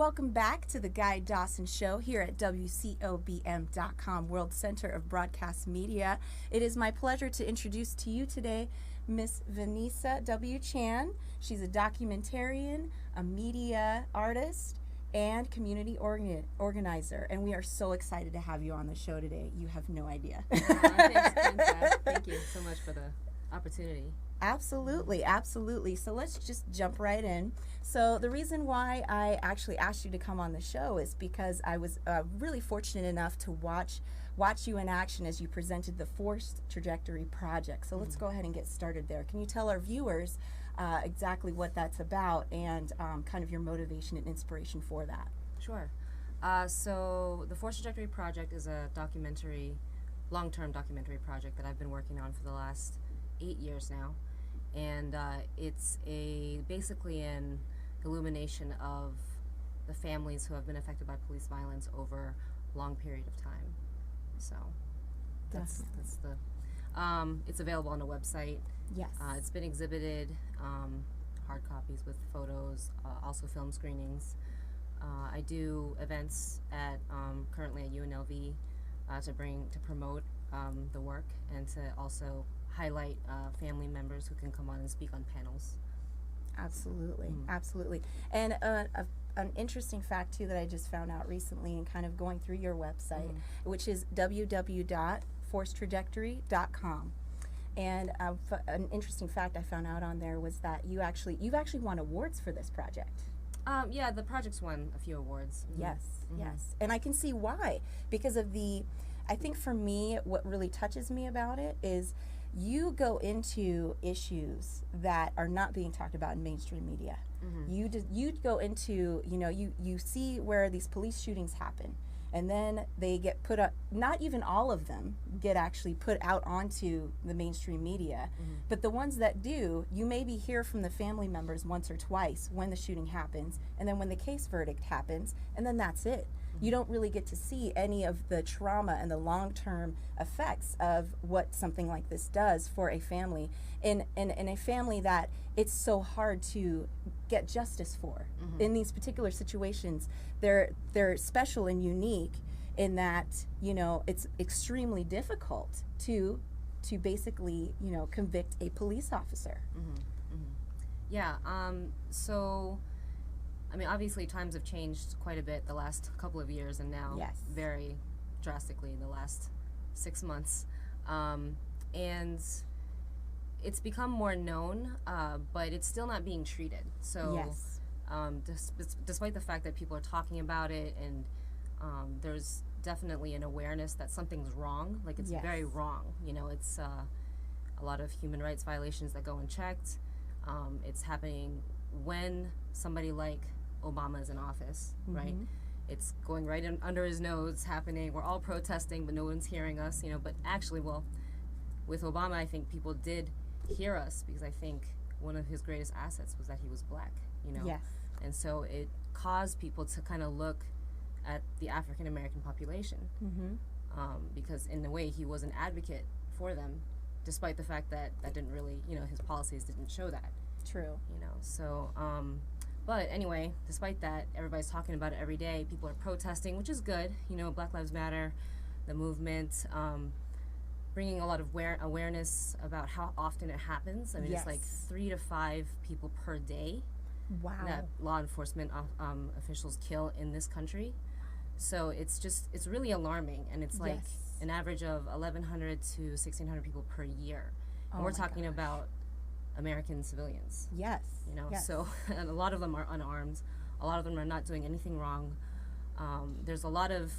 Welcome back to the Guy Dawson Show here at WCOBM.com, World Center of Broadcast Media. It is my pleasure to introduce to you today Miss Vanessa W. Chan. She's a documentarian, a media artist, and community organizer. And we are so excited to have you on the show today. You have no idea. Thank you so much for the opportunity. Absolutely, absolutely. So let's just jump right in. So the reason why I actually asked you to come on the show is because I was really fortunate enough to watch you in action as you presented the Forced Trajectory Project. So let's go ahead and get started there. Can you tell our viewers exactly what that's about and kind of your motivation and inspiration for that? Sure. So the Forced Trajectory Project is a long-term documentary project that I've been working on for the last 8 years now. And it's basically an illumination of the families who have been affected by police violence over a long period of time. So that's the it's available on the website. Yes. It's been exhibited, hard copies with photos, also film screenings. I do events at currently at UNLV to promote the work and to also highlight family members who can come on and speak on panels. Absolutely, absolutely. And an interesting fact, too, that I just found out recently and kind of going through your website, which is www.forcedtrajectory.com. And an interesting fact I found out on there was that you've actually won awards for this project. Yeah, the project's won a few awards. Yes, yes. And I can see why. Because of I think for me, what really touches me about it is you go into issues that are not being talked about in mainstream media. You go into, you see where these police shootings happen, and then they get put up, not even all of them get actually put out onto the mainstream media, but the ones that do, you maybe hear from the family members once or twice when the shooting happens, and then when the case verdict happens, and then that's it. You don't really get to see any of the trauma and the long-term effects of what something like this does for a family, in a family that it's so hard to get justice for. In these particular situations, they're special and unique in that, it's extremely difficult to basically, convict a police officer. Yeah, so I mean, obviously times have changed quite a bit the last couple of years, and now very drastically in the last 6 months. And it's become more known, but it's still not being treated. So despite the fact that people are talking about it, and there's definitely an awareness that something's wrong, like it's very wrong. It's a lot of human rights violations that go unchecked. It's happening when somebody like Obama is in office, right? It's going right under his nose, happening. We're all protesting, but no one's hearing us, But actually, well, with Obama, I think people did hear us, because I think one of his greatest assets was that he was black, And so it caused people to kind of look at the African American population, because in a way he was an advocate for them, despite the fact that didn't really, his policies didn't show that. True. So, but anyway, despite that, everybody's talking about it every day. People are protesting, which is good. Black Lives Matter, the movement, bringing a lot of awareness about how often it happens. I mean, it's like 3 to 5 people per day that law enforcement officials kill in this country. So it's really alarming, and it's like an average of 1,100 to 1,600 people per year. And we're talking about American civilians. So and a lot of them are unarmed. A lot of them are not doing anything wrong. There's a lot of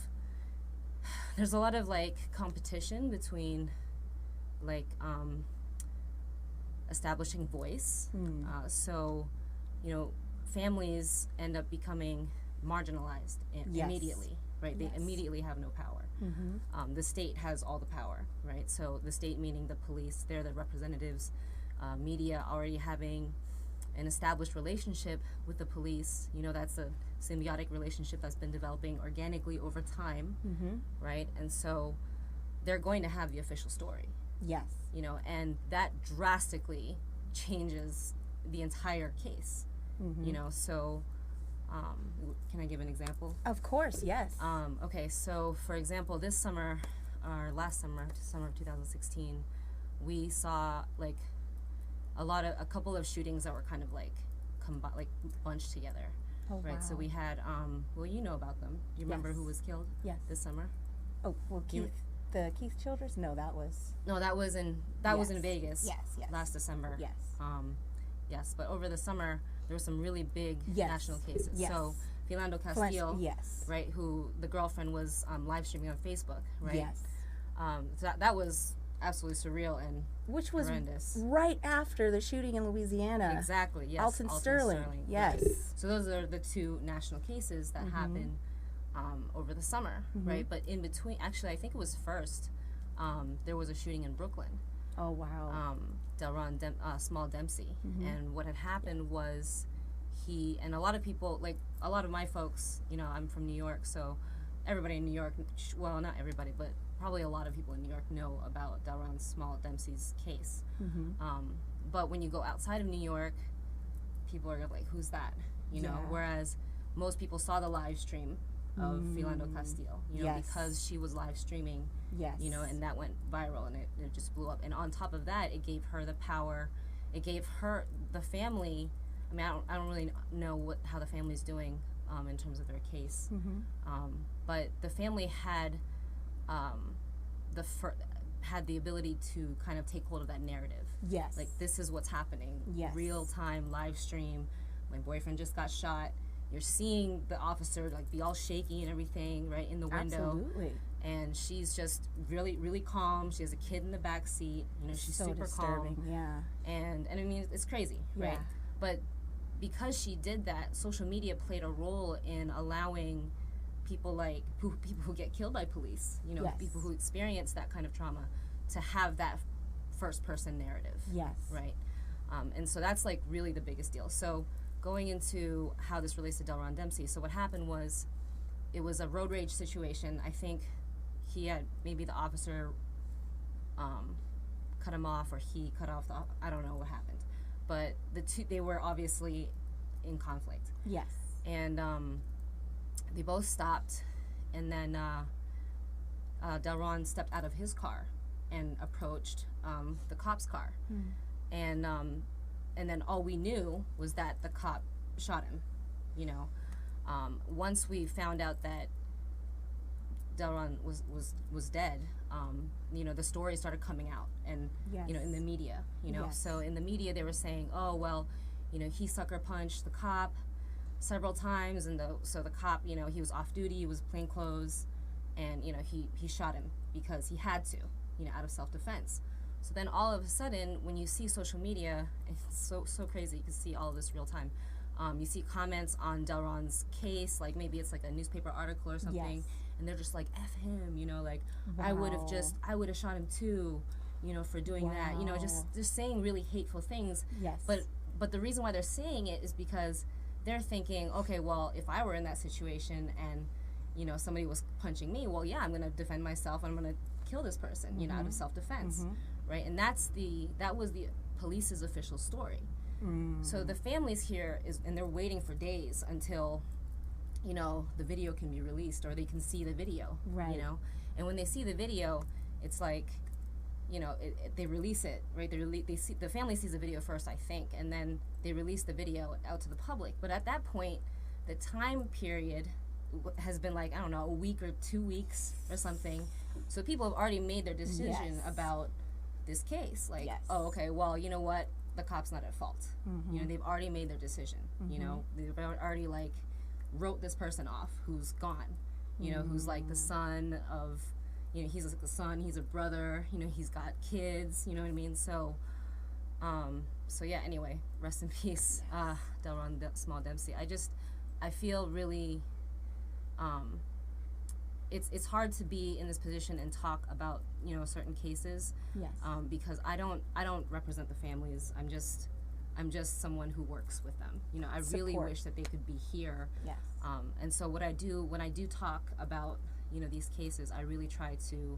like competition between like establishing voice. So families end up becoming marginalized immediately, right? They immediately have no power. The state has all the power, right? So the state, meaning the police, they're the representatives. Media already having an established relationship with the police, that's a symbiotic relationship that's been developing organically over time, right? And so they're going to have the official story. And that drastically changes the entire case, So Can I give an example? Of course, yes. Okay, so for example, this summer, or last summer, summer of 2016, we saw like a couple of shootings that were kind of like bunched together. Oh, right. Wow. So we had, well, you know about them. Do you remember Yes. who was killed? Yes. This summer? Oh, well, the Keith Childers? No, that was. No, that was in Vegas. Yes, yes. Last December. Yes. Yes, but over the summer there were some really big national cases. Yes. So Philando Castile, yes. right, who the girlfriend was live streaming on Facebook, right? Yes. So that was absolutely surreal and which was horrendous. Right after the shooting in Louisiana. Exactly. Yes. Alton Sterling. Yes. Right. So those are the two national cases that happened over the summer, right? But in between, actually, I think it was first. There was a shooting in Brooklyn. Oh wow. Delron Small Dempsey, and what had happened was he and a lot of people, like a lot of my folks, you know, I'm from New York, so everybody in New York, well, not everybody, but probably a lot of people in New York know about Delron Small Dempsey's case. But when you go outside of New York, people are like, who's that? You know, whereas most people saw the live stream of Philando Castile, you know, because she was live streaming, you know, and that went viral and it just blew up. And on top of that, it gave her the power, it gave her, the family, I mean, I don't really know how the family's doing in terms of their case, but the family had had the ability to kind of take hold of that narrative. Yes. Like, this is what's happening. Yes. Real time live stream. My boyfriend just got shot. You're seeing the officer like be all shaky and everything, right, in the window. Absolutely. And she's just really, really calm. She has a kid in the back seat. You know, she's so super disturbing. calm. Yeah. And I mean, it's crazy, right? But because she did that, social media played a role in allowing people like people who get killed by police, you know, people who experience that kind of trauma, to have that first person narrative. Yes. Right. And so that's like really the biggest deal. So going into how this relates to Delron Dempsey, so what happened was, it was a road rage situation. I think he had, maybe the officer cut him off, or he cut off the, I don't know what happened, but they were obviously in conflict. Yes. And they both stopped, and then Delron stepped out of his car and approached the cop's car. And then all we knew was that the cop shot him, you know. Once we found out that Delron was dead, you know, the story started coming out, and you know, in the media, you know. So in the media they were saying, oh well, you know, he sucker punched the cop several times, and so the cop, you know, he was off duty, he was plain clothes, and you know, he shot him because he had to, you know, out of self-defense. So then all of a sudden, when you see social media, it's so crazy. You can see all of this real time. You see comments on Delron's case, like maybe it's like a newspaper article or something, and they're just like, F him, you know, like, I would have shot him too, you know, for doing that, you know, just saying really hateful things. But the reason why they're saying it is because they're thinking, okay, well, if I were in that situation and, you know, somebody was punching me, well, yeah, I'm going to defend myself, I'm going to kill this person, you know, out of self-defense, right? And that was the police's official story. So the families here and they're waiting for days until, you know, the video can be released, or they can see the video, you know? And when they see the video, it's like, you know, they release it, right? The family sees the video first, I think, and then they release the video out to the public. But at that point, the time period has been like, I don't know, a week or 2 weeks or something. So people have already made their decision about this case. Like, oh, okay, well, you know what? The cop's not at fault. You know, they've already made their decision. You know, they've already like wrote this person off who's gone. You know, who's like the son of, you know, he's like the son, he's a brother, you know, he's got kids, you know what I mean? So, so yeah, anyway, rest in peace, Delron Small Dempsey. I feel really, it's hard to be in this position and talk about, you know, certain cases, because I don't represent the families. I'm just someone who works with them. You know, I really wish that they could be here. And so what I do when I do talk about, you know, these cases, I really try to,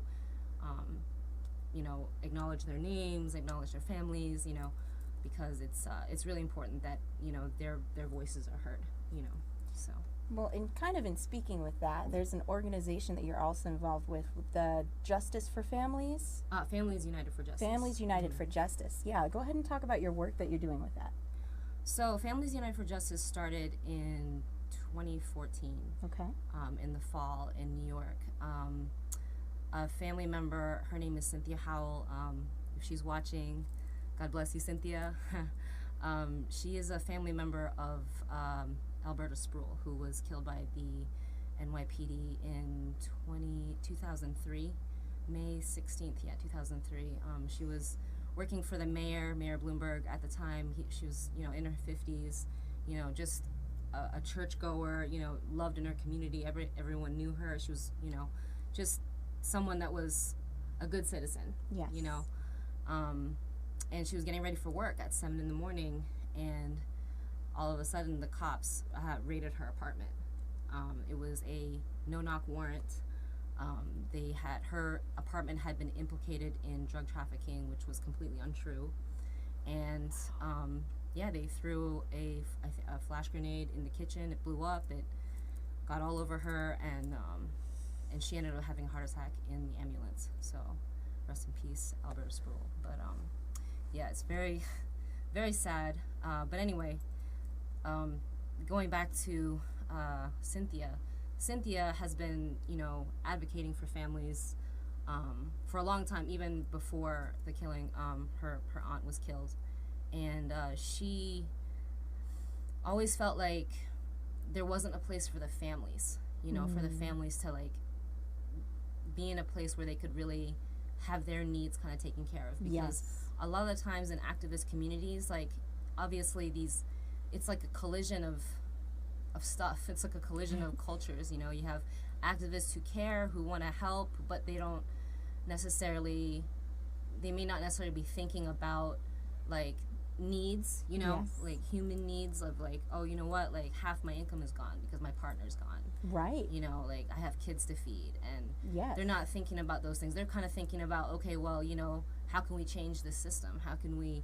you know, acknowledge their names, acknowledge their families, you know, because it's really important that, you know, their voices are heard, you know. So. Well, in kind of in speaking with that, there's an organization that you're also involved with the Justice for Families. Families United for Justice. Families United for Justice. Yeah, go ahead and talk about your work that you're doing with that. So Families United for Justice started in 2014. Okay. In the fall in New York. A family member, her name is Cynthia Howell. If she's watching, God bless you, Cynthia. She is a family member of Alberta Sproul, who was killed by the NYPD in 2003, May 16th, 2003. She was working for the Mayor Bloomberg at the time. She was, in her 50s, just a churchgoer, loved in her community. Everyone knew her. She was, just someone that was a good citizen. Yes. And she was getting ready for work at 7 in the morning, and all of a sudden the cops raided her apartment. It was a no-knock warrant. Her apartment had been implicated in drug trafficking, which was completely untrue. And they threw a flash grenade in the kitchen. It blew up. It got all over her, and she ended up having a heart attack in the ambulance. So, rest in peace, Alberta Sproul. But it's very, very sad. But anyway, going back to Cynthia. Cynthia has been, advocating for families for a long time, even before the killing. Her aunt was killed, and she always felt like there wasn't a place for the families, for the families to be in a place where they could really have their needs kind of taken care of. Because a lot of the times in activist communities, obviously it's like a collision of stuff. It's like a collision of cultures. You have activists who care, who want to help, but they may not necessarily be thinking about needs, human needs of oh, you know what, half my income is gone because my partner's gone. Right. I have kids to feed, and they're not thinking about those things. They're kind of thinking about, okay, well, how can we change this system? How can we,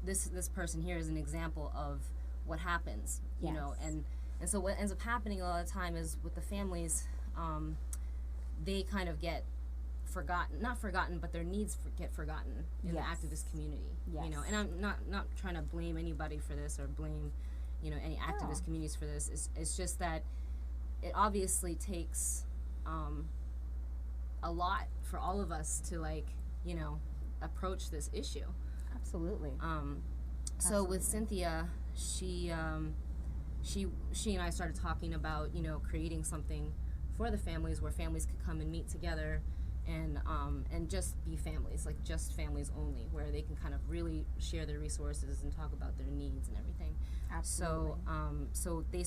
this person here is an example of what happens, and so what ends up happening a lot of the time is with the families, they kind of get not forgotten, but their needs get forgotten in the activist community. And I'm not trying to blame anybody for this or blame any activist communities for this. It's just that it obviously takes a lot for all of us to approach this issue. Absolutely. So with Cynthia, she and I started talking about creating something for the families where families could come and meet together and just be families, just families only, where they can kind of really share their resources and talk about their needs and everything. Absolutely. So we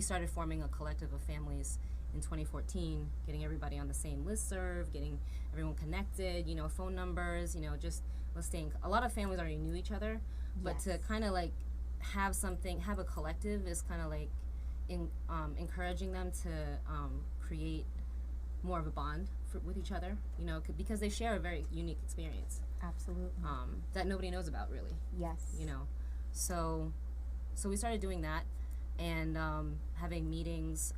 started forming a collective of families in 2014, getting everybody on the same listserv, getting everyone connected, phone numbers, just let's think. A lot of families already knew each other, but to kind of have a collective is kind of encouraging them to create more of a bond with each other, because they share a very unique experience. Absolutely. That nobody knows about, really. Yes. So we started doing that and having meetings.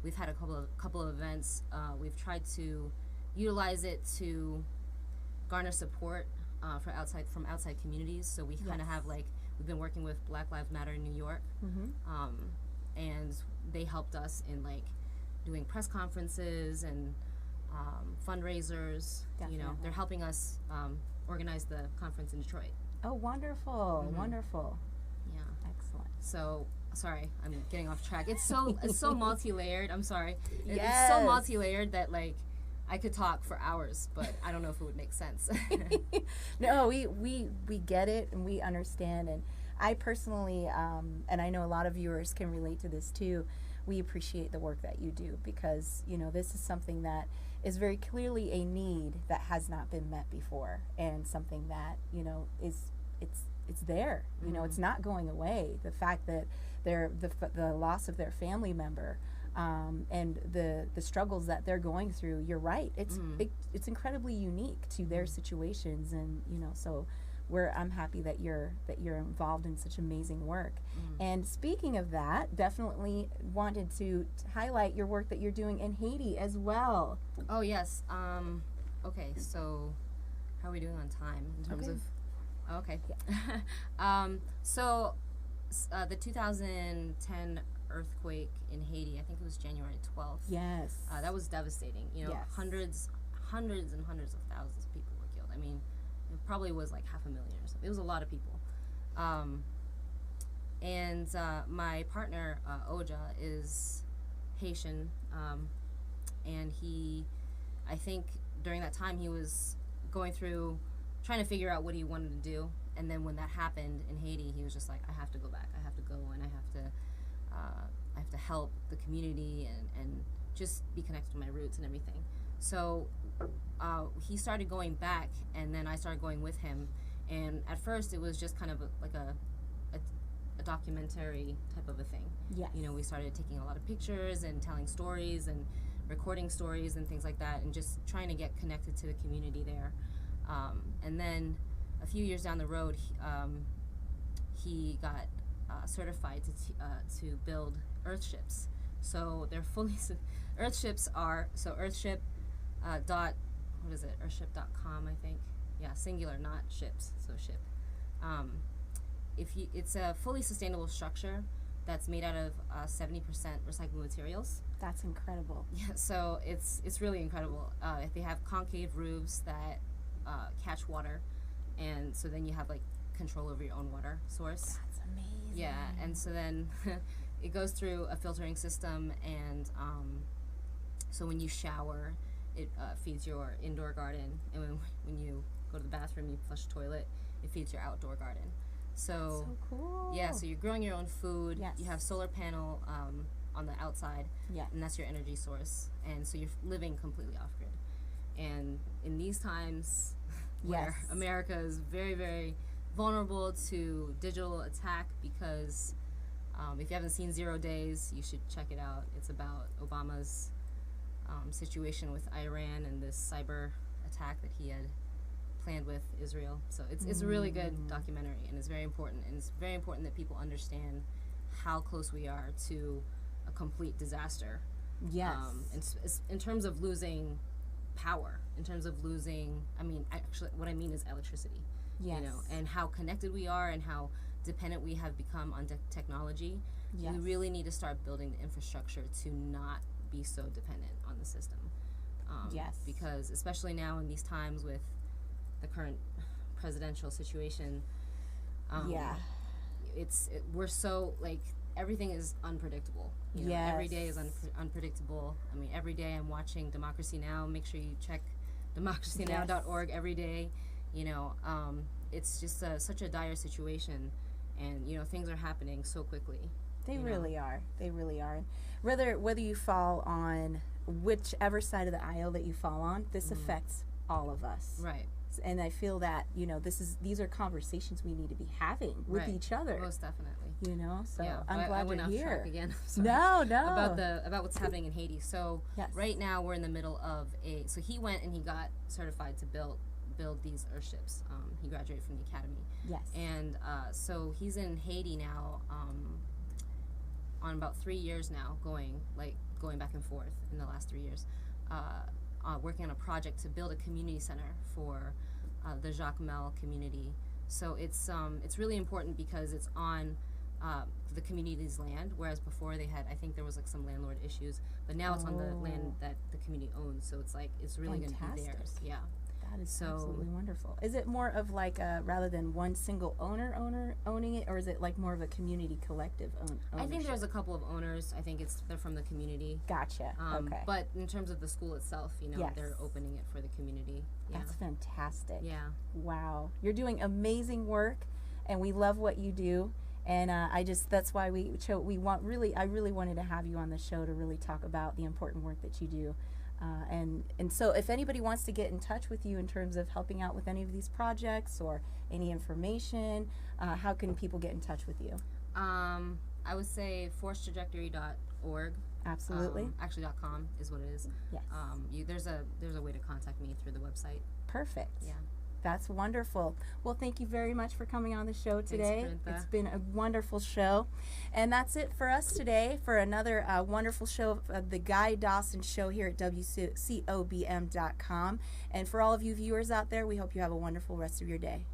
We've had a couple of events. We've tried to utilize it to garner support from outside communities. So we kind of have we've been working with Black Lives Matter in New York, and they helped us in doing press conferences and fundraisers. Definitely. They're helping us organize the conference in Detroit. Oh, wonderful, wonderful. Yeah. Excellent. So, sorry, I'm getting off track. It's so multi-layered. I'm sorry. Yes. It's so multi-layered that I could talk for hours, but I don't know if it would make sense. No, we get it and we understand, and I personally, and I know a lot of viewers can relate to this too, we appreciate the work that you do because, this is something that is very clearly a need that has not been met before, and something that, it's there. It's not going away. The fact that the loss of their family member, and the struggles that they're going through, you're right. It's incredibly unique to their situations, and so I'm happy that you're involved in such amazing work. And speaking of that, definitely wanted to highlight your work that you're doing in Haiti as well. Oh yes. Okay, so how are we doing on time in terms of? Okay. So the 2010 earthquake in Haiti, I think it was January 12th. Yes. That was devastating. You know, hundreds and hundreds of thousands of people were killed. I mean, it probably was like 500,000 or something. It was a lot of people. And my partner, Oja, is Haitian. And I think during that time he was going through, trying to figure out what he wanted to do. And then when that happened in Haiti, he was just like, I have to go back. I have to go, and I have to help the community and just be connected to my roots and everything. So he started going back, and then I started going with him. And at first, it was just kind of like a documentary type of a thing. Yes. You know, we started taking a lot of pictures and telling stories and recording stories and things like that, and just trying to get connected to the community there. And then a few years down the road, he got certified to build earthships. So they're fully earthships are earthship earthship.com, I think. Yeah, singular, not ships. So ship. It's a fully sustainable structure that's made out of 70% recyclable materials. That's incredible. Yeah, so it's really incredible. They have concave roofs that catch water, and so then you have like control over your own water source. That's amazing. Yeah, and so then it goes through a filtering system, and so when you shower, it feeds your indoor garden, and when you go to the bathroom, you flush the toilet, it feeds your outdoor garden. So, so cool. Yeah, so you're growing your own food. Yes. You have solar panel on the outside, and that's your energy source, and so you're living completely off grid. And in these times, where America is very, very vulnerable to digital attack, because if you haven't seen 0 Days, you should check it out. It's about Obama's situation with Iran and this cyber attack that he had planned with Israel. So it's a really good documentary, and it's very important. And it's very important that people understand how close we are to a complete disaster. Yes. In terms of losing power, in terms of losing, actually what I mean is electricity. Yes. You know, and how connected we are and how dependent we have become on technology. Yes. We really need to start building the infrastructure to not be so dependent on the system. Yes. Because especially now in these times with the current presidential situation, we're so, like, everything is unpredictable. You know, every day is unpredictable. I mean, every day I'm watching Democracy Now! Make sure you check democracynow.org every day. You know, it's just such a dire situation, and, you know, things are happening so quickly. They really are. They really are. Whether you fall on whichever side of the aisle that you fall on, this affects all of us. Right. And I feel that, you know, these are conversations we need to be having with each other. Most definitely. You know, so yeah, I'm glad you're here. Track again. Sorry. No. About what's happening in Haiti. So right now we're in the middle of so he went and he got certified to build these earthships. He graduated from the academy. Yes. And so he's in Haiti now on about 3 years now, going back and forth in the last 3 years, working on a project to build a community center for the Jacmel community. So it's really important because it's on the community's land, whereas before they had, I think there was like some landlord issues, but now it's on the land that the community owns. So it's like it's really going to be theirs. Yeah. That is absolutely wonderful. Is it more of like rather than one single owner owning it, or is it like more of a community collective ownership? I think there's a couple of owners. I think they're from the community. Gotcha. Okay. But in terms of the school itself, you know, they're opening it for the community. Yeah. That's fantastic. Yeah. Wow. You're doing amazing work, and we love what you do. And that's why I really wanted to have you on the show to really talk about the important work that you do. And so if anybody wants to get in touch with you in terms of helping out with any of these projects or any information, how can people get in touch with you? I would say forcetrajectory.org. Absolutely. Actually, .com is what it is. Yes. There's a way to contact me through the website. Perfect. Yeah. That's wonderful. Well, thank you very much for coming on the show today. Thanks, it's been a wonderful show. And that's it for us today for another wonderful show of the Guy Dawson Show here at WCOBM.com. And for all of you viewers out there, we hope you have a wonderful rest of your day.